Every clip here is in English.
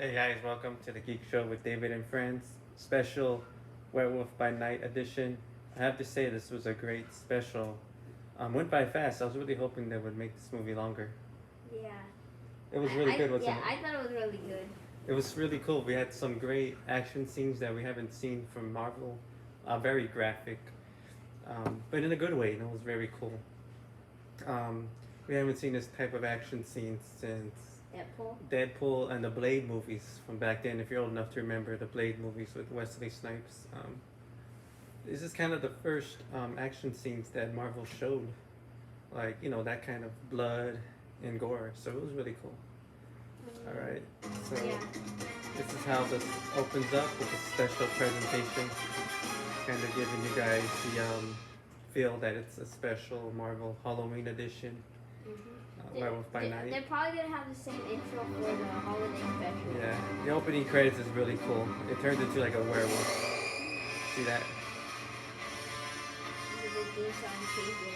Hey guys, welcome to the Geek Show with David and Friends, special Werewolf by Night edition. I have to say this was a great special. Went by fast. I was really hoping they would make this movie longer. Yeah. It was really good, wasn't it? I thought it was really good. It was really cool. We had some great action scenes that we haven't seen from Marvel. Very graphic, but in a good way. And it was very cool. Um, we haven't seen this type of action scene since Deadpool. Deadpool and the Blade movies from back then. If you're old enough to remember the Blade movies with Wesley Snipes, this is kind of the first action scenes that Marvel showed, like that kind of blood and gore. So it was really cool. All right, so Yeah. this is how this opens up with a special presentation, kind of giving you guys the feel that it's a special Marvel Halloween edition. Werewolf by Night. They're probably gonna have the same intro for the holiday special. Yeah, the opening credits is really cool. It turns into like a werewolf. See that? The theme song changes.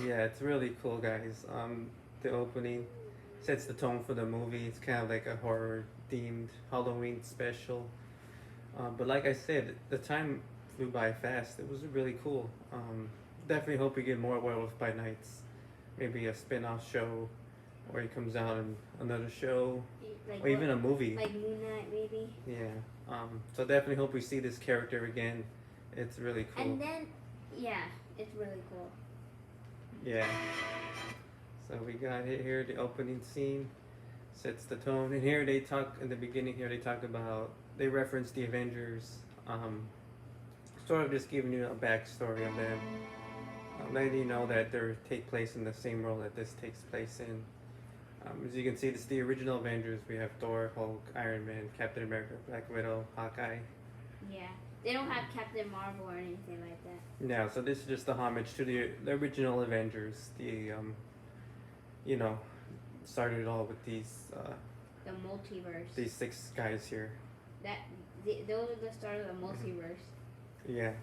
Yeah, it's really cool, guys. The opening sets the tone for the movie. It's kind of like a horror themed Halloween special. But like I said, the time flew by fast. It was really cool. Definitely hope we get more Werewolf by Nights. Maybe a spin-off show, or he comes out in another show, or even a movie. Like Moon Knight, maybe. Yeah. So definitely hope we see this character again. It's really cool. And then, yeah, it's really cool. Yeah. So we got it here. The opening scene sets the tone, and here they talk in the beginning. Here they talk about they reference the Avengers. Sort of just giving you a backstory of them. Letting you know that they take place in the same world that this takes place in. As you can see, this is the original Avengers. We have Thor, Hulk, Iron Man, Captain America, Black Widow, Hawkeye. Yeah. They don't have Captain Marvel or anything like that. Yeah, so this is just a homage to the original Avengers. The started it all with these The multiverse. these 6 guys here. Those are the start of the multiverse. Yeah.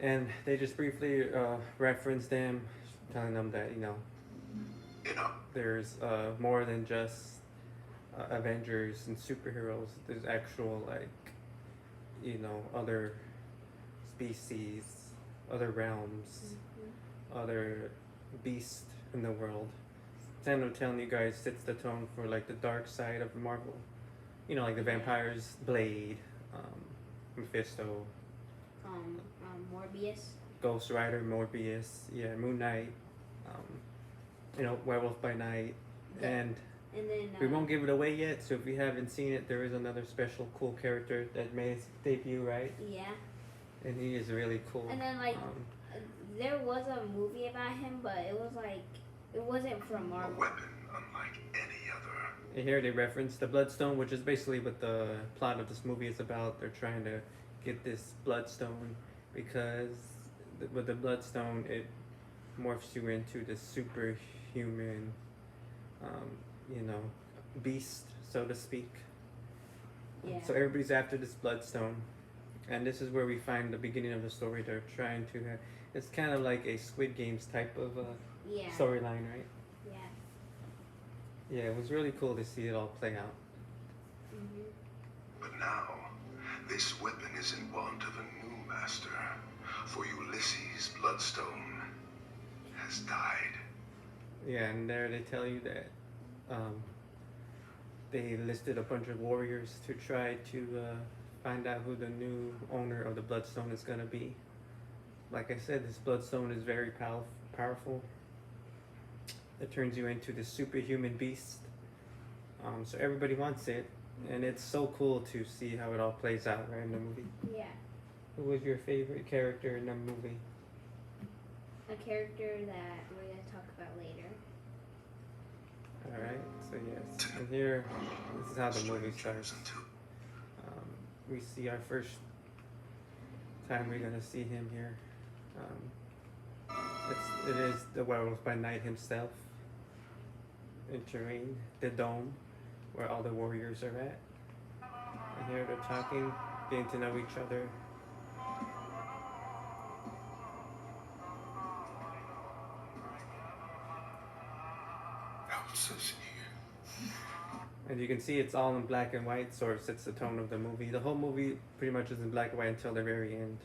And they just briefly reference them, telling them that there's more than just Avengers and superheroes. There's actual other species, other realms, other beasts in the world. Kind of telling you guys sets the tone for like the dark side of Marvel. Like the vampires, Blade, Mephisto, Morbius. Ghost Rider, Morbius, yeah, Moon Knight, Werewolf by Night, and then we won't give it away yet. So if you haven't seen it, there is another special cool character that made his debut, right? Yeah. And he is really cool. And then there was a movie about him, but it wasn't from Marvel. A weapon unlike any other. And here they reference the Bloodstone, which is basically what the plot of this movie is about. They're trying to get this Bloodstone because with the Bloodstone, it morphs you into this superhuman, beast, so to speak. Yeah. So everybody's after this Bloodstone, and this is where we find the beginning of the story. They're trying to have, it's kind of like a Squid Games type of storyline, right? Yeah. Yeah, it was really cool to see it all play out. But now, this weapon is in want of a new master. For Ulysses' Bloodstone has died. Yeah, and there they tell you that they listed a bunch of warriors to try to find out who the new owner of the Bloodstone is going to be. Like I said, this Bloodstone is very powerful. It turns you into this superhuman beast. So everybody wants it, and it's so cool to see how it all plays out right in the movie. Yeah. Who was your favorite character in the movie? A character that we're going to talk about later. Alright, so yes, and here, this is how the movie starts. We see our first time we're gonna see him here. It is the Werewolf by Night himself entering the dome where all the warriors are at. And here they're talking, getting to know each other. monsters here. And you can see it's all in black and white, so it sets the tone of the movie. The whole movie pretty much is in black and white until the very end.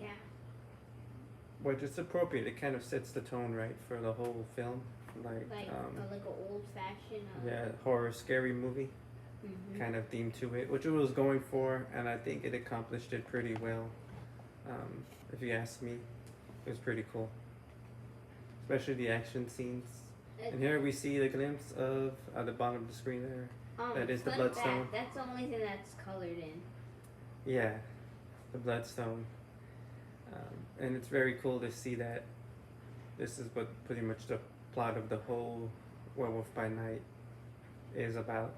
Yeah. Which is appropriate. It kind of sets the tone right for the whole film. Like Like an old fashioned. yeah, horror, scary movie kind of theme to it, which it was going for, and I think it accomplished it pretty well. If you ask me, it was pretty cool, especially the action scenes. And here we see the glimpse of at the bottom of the screen there. That is the fun bloodstone. fact, that's the only thing that's colored in. Yeah, the bloodstone. And it's very cool to see that this is what pretty much the plot of the whole Werewolf by Night is about.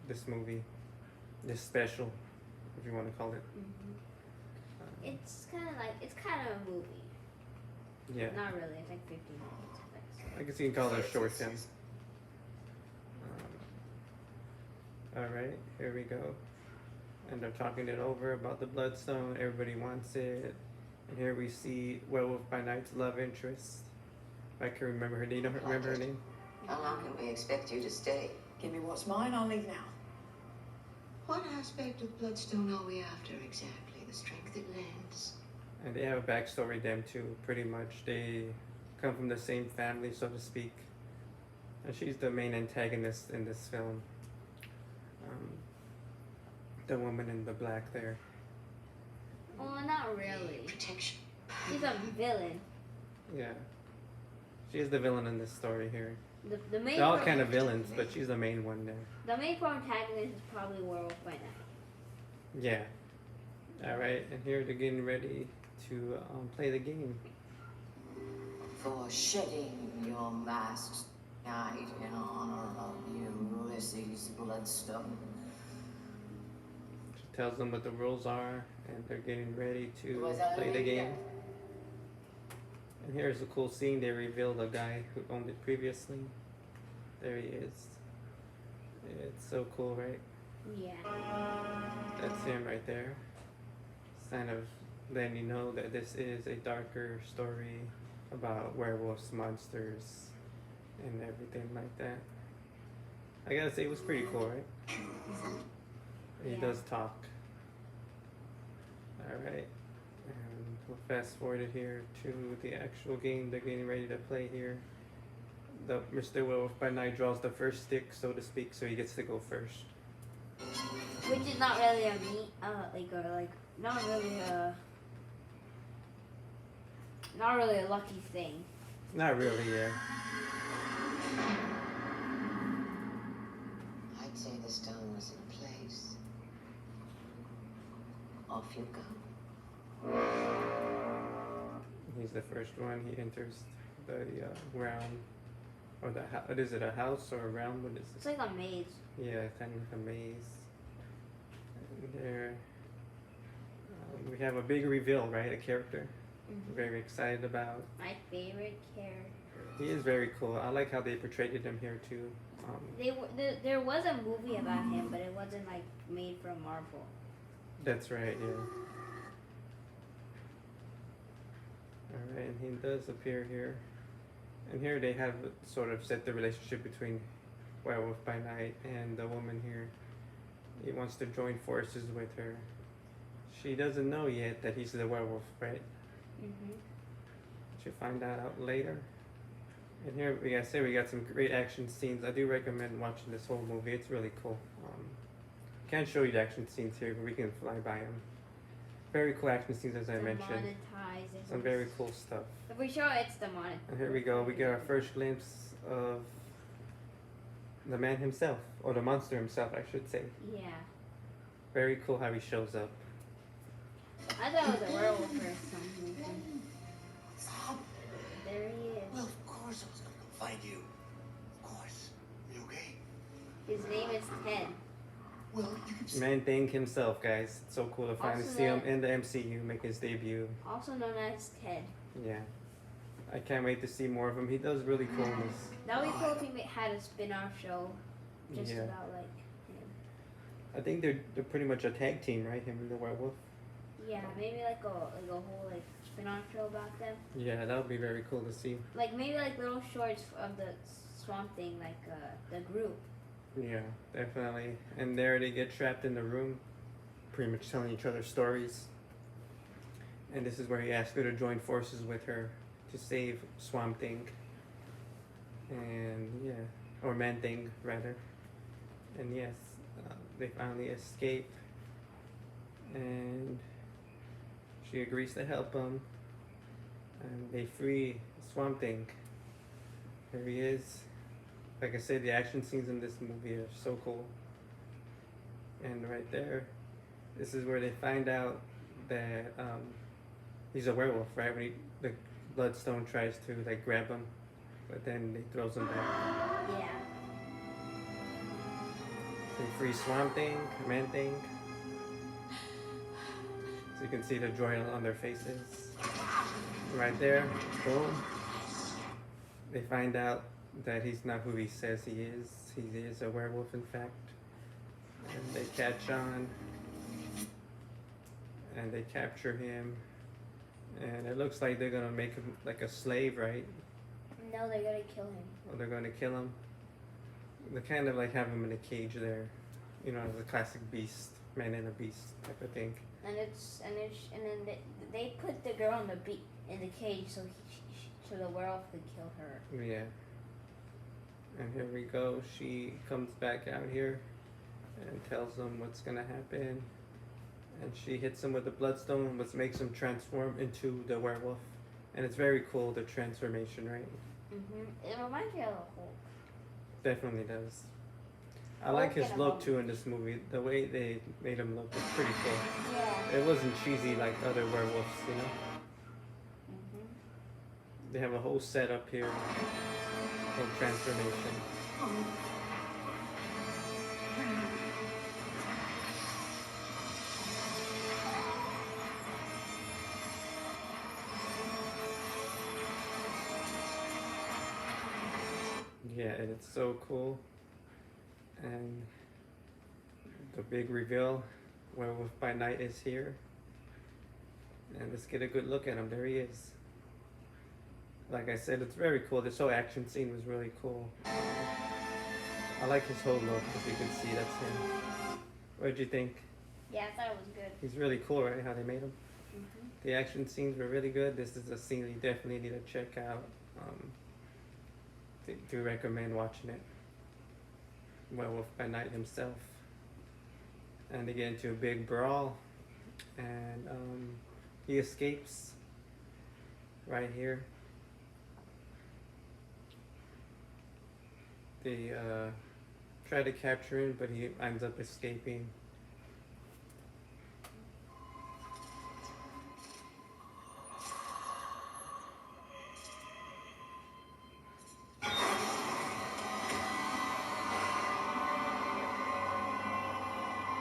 This movie, this special, if you want to call it. It's kind of a movie. Yeah, Not really. It's like 50 minutes. But I guess you can call it a short film. All right, here we go. And they're talking it over about the bloodstone. Everybody wants it. And here we see Werewolf by Night's love interest. If I can remember her name. You don't remember her name? How long can we expect you to stay? Give me what's mine, I'll leave now. What aspect of Bloodstone are we after exactly? The strength it lends? And they have a backstory, them too, pretty much. They come from the same family, so to speak. And she's the main antagonist in this film. The woman in the black there. well, not really. Protection. She's a villain. Yeah. She's the villain in this story here. The main. They're all kind of villains, but she's the main one there. The main protagonist is probably Werewolf by Night. Yeah. Alright, and here they're getting ready to play the game. For shedding your masks tonight in honor of Ulysses Bloodstone. She tells them what the rules are, and they're getting ready to Was that play the a game. And here's a cool scene. They reveal the guy who owned it previously. There he is. It's so cool, right? Yeah. That's him right there. Kind of letting you know that this is a darker story about werewolves, monsters, and everything like that. I gotta say, it was pretty cool, right? He Yeah. does talk. Alright. And we'll fast forward it here to the actual game they're getting ready to play here. The Mr. Werewolf by Night draws the first stick, so to speak, so he gets to go first. Which is not really not really a lucky thing. Not really, yeah. I'd say the stone was in place. Off you go. He's the first one. He enters the realm. Or the what is it, a house or a realm? What is It's it? like a maze. Yeah, kind of like a maze. And there, we have a big reveal, right? A character. Very excited about. My favorite character. He is very cool. I like how they portrayed him here too. There was a movie about him, but it wasn't like made from Marvel. That's right, yeah. Alright, and he does appear here. And here they have sort of set the relationship between Werewolf by Night and the woman here. He wants to join forces with her. She doesn't know yet that he's the werewolf, right? She'll find that out later. And here we got some great action scenes. I do recommend watching this whole movie. It's really cool. Can't show you the action scenes here, but we can fly by them. Very cool action scenes, as I mentioned. Demonetized. Some very cool stuff. If we show it's demonetized. And here we go. We get our first glimpse of the man himself, or the monster himself, I should say. Yeah. Very cool how he shows up. I thought it was a werewolf or something. There he is. Well, of course I was gonna come find you. Of course. You okay? His name is Ted. Well, you can Man Thing himself, guys. It's so cool to finally Also see him that- in the MCU make his debut. Also known as Ted. Yeah. I can't wait to see more of him. He does really cool in this. That would be cool if he had a spin-off show just Yeah. about like him. I think they're pretty much a tag team, right? Him and the werewolf. Yeah, maybe like a whole like spin-off show about them. Yeah, that would be very cool to see. Like maybe like little shorts of the Swamp Thing, like the group. Yeah, definitely. And there they get trapped in the room, pretty much telling each other stories. And this is where he asks her to join forces with her to save Swamp Thing. And yeah, or Man Thing rather. And yes, they finally escape. And she agrees to help him. And they free Swamp Thing. There he is. Like I said, the action scenes in this movie are so cool. And right there, this is where they find out that he's a werewolf, right? When the Bloodstone tries to like grab him, but then he throws him back. Yeah. They free Swamp Thing, Man Thing. So you can see the joy on their faces. Right there, boom. They find out that he's not who he says he is. He is a werewolf, in fact. And they catch on. And they capture him. And it looks like they're gonna make him like a slave, right? No, they're gonna kill him. Or they're gonna kill him. They kind of like have him in a cage there. You know, the classic beast, man in a beast type of thing. And then they put the girl in the cage so so the werewolf could kill her. Yeah. And here we go. She comes back out here and tells them what's gonna happen. And she hits him with the bloodstone, which makes him transform into the werewolf. And it's very cool, the transformation, right? It reminds me of the Hulk. Definitely does. I like his look too in this movie. The way they made him look was pretty cool. Yeah. It wasn't cheesy like other werewolves, you know? They have a whole setup here of transformation. Yeah, and it's so cool. And the big reveal, Werewolf by Night is here. And let's get a good look at him. There he is. Like I said, it's very cool. This whole action scene was really cool. I like his whole look, as you can see, that's him. What did you think? Yeah, I thought it was good. He's really cool, right? How they made him. The action scenes were really good. This is a scene you definitely need to check out. Do recommend watching it. Werewolf by Night himself. And they get into a big brawl. And he escapes right here. They try to capture him, but he ends up escaping.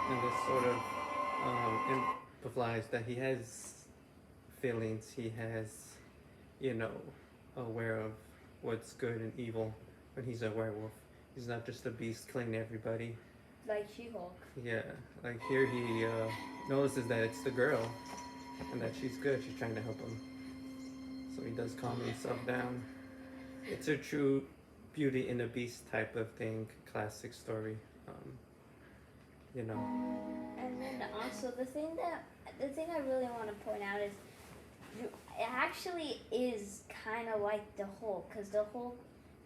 And this sort of implies that he has feelings. He has, you know, aware of what's good and evil when he's a werewolf. He's not just a beast killing everybody. Like She-Hulk. Yeah, like here he notices that it's the girl and that she's good. She's trying to help him. So he does calm himself down. It's a true Beauty and the Beast type of thing, classic story. You know. And then also the thing I really want to point out is it actually is kind of like the Hulk, because the Hulk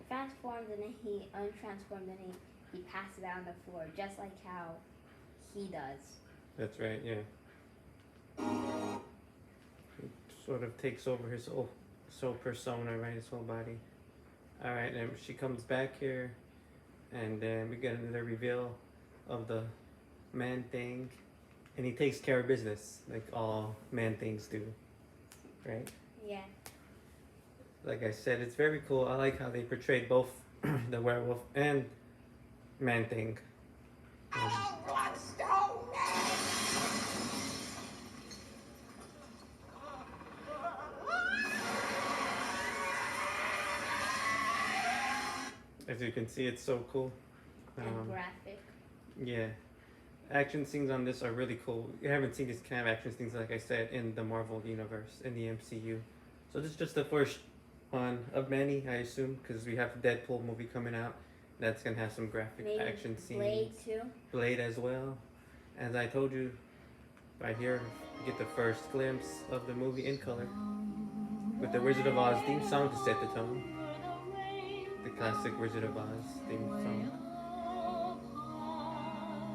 transforms and then he untransforms and he passes it out on the floor, just like how he does. That's right, yeah. He sort of takes over his soul persona, right, his whole body. Alright, and she comes back here, and then we get another reveal of the Man Thing, and he takes care of business, like all Man Things do, right? Yeah. Like I said, it's very cool. I like how they portrayed both the werewolf and Man Thing. As you can see, it's so cool. And graphic. Yeah. Action scenes on this are really cool. You haven't seen these kind of action scenes, like I said, in the Marvel universe, in the MCU. So this is just the first one of many, I assume, because we have a Deadpool movie coming out. That's gonna have some graphic Maybe action scenes. Blade too. Blade as well. As I told you, right here, you get the first glimpse of the movie in color with the Wizard of Oz theme song to set the tone. The classic Wizard of Oz theme song.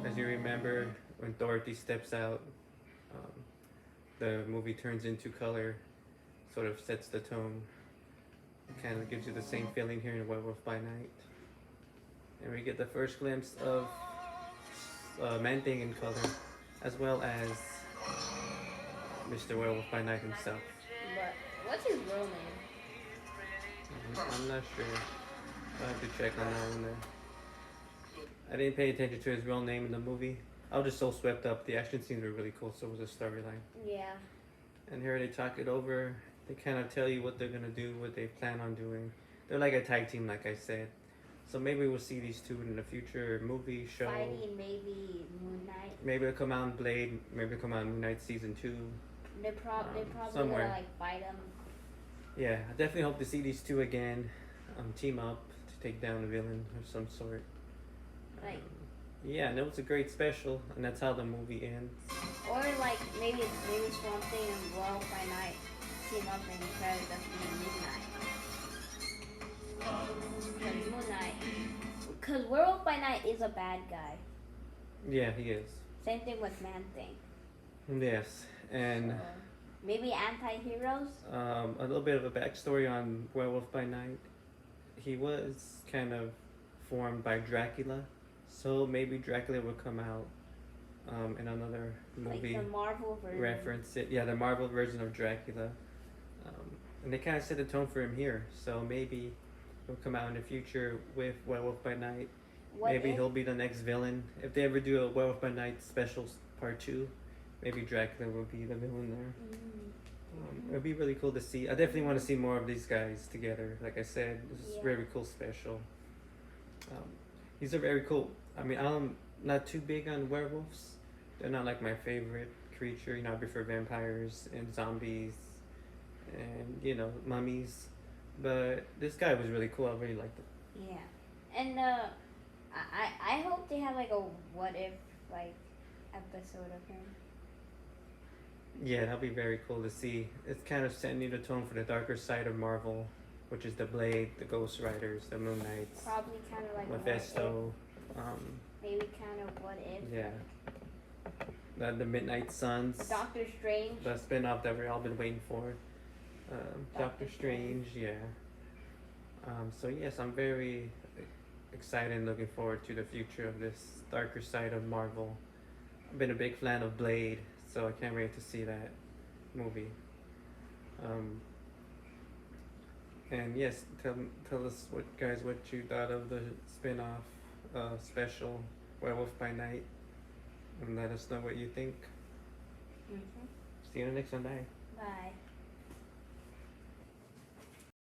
As you remember, when Dorothy steps out, the movie turns into color, sort of sets the tone. Kind of gives you the same feeling here in Werewolf by Night. And we get the first glimpse of Man-Thing in color, as well as Mr. Werewolf by Night himself. But what's his real name? I'm not sure. I'll have to check on that one there. I didn't pay attention to his real name in the movie. I was just so swept up. The action scenes were really cool, so was the storyline. Yeah. And here they talk it over. They kind of tell you what they're gonna do, what they plan on doing. They're like a tag team, like I said. So maybe we'll see these two in the future movie, show. Fighting maybe Moon Knight. Maybe it'll come out in Blade. Maybe it'll come out in Moon Knight season 2. They probably somewhere. gonna like fight him. Yeah, I definitely hope to see these two again, team up to take down a villain of some sort. Like, yeah, and it was a great special, and that's how the movie ends. or like maybe Swamp Thing and Werewolf by Night team up and try to defeat Moon Knight. Because Werewolf by Night is a bad guy. Yeah, he is. Same thing with Man Thing. Yes, and So, maybe anti-heroes? a little bit of a backstory on Werewolf by Night. He was kind of formed by Dracula, so maybe Dracula will come out in another movie. Like the Marvel version. Reference it. Yeah, the Marvel version of Dracula. And they kind of set the tone for him here, so maybe he'll come out in the future with Werewolf by Night. What Maybe if- he'll be the next villain. If they ever do a Werewolf by Night special part 2, maybe Dracula will be the villain there. It'd be really cool to see. I definitely want to see more of these guys together. Like I said, this is a Yeah. very cool special. These are very cool. I mean, I'm not too big on werewolves. They're not like my favorite creature. You know, I prefer vampires and zombies and, you know, mummies. But this guy was really cool. I really liked it. Yeah. And I hope they have like a what if like episode of him. Yeah, that'll be very cool to see. It's kind of setting the tone for the darker side of Marvel, which is the Blade, the Ghost Riders, the Moon Knights, Probably kind of like Mephisto. Maybe kind of what if. Yeah. The Midnight Suns. Doctor Strange. The spin-off that we've all been waiting for. Doctor Strange, yeah. So yes, I'm very excited and looking forward to the future of this darker side of Marvel. I've been a big fan of Blade, so I can't wait to see that movie. And yes, tell us what you thought of the spin-off special Werewolf by Night, and let us know what you think. Mm-hmm. See you in the next one. Bye. Bye.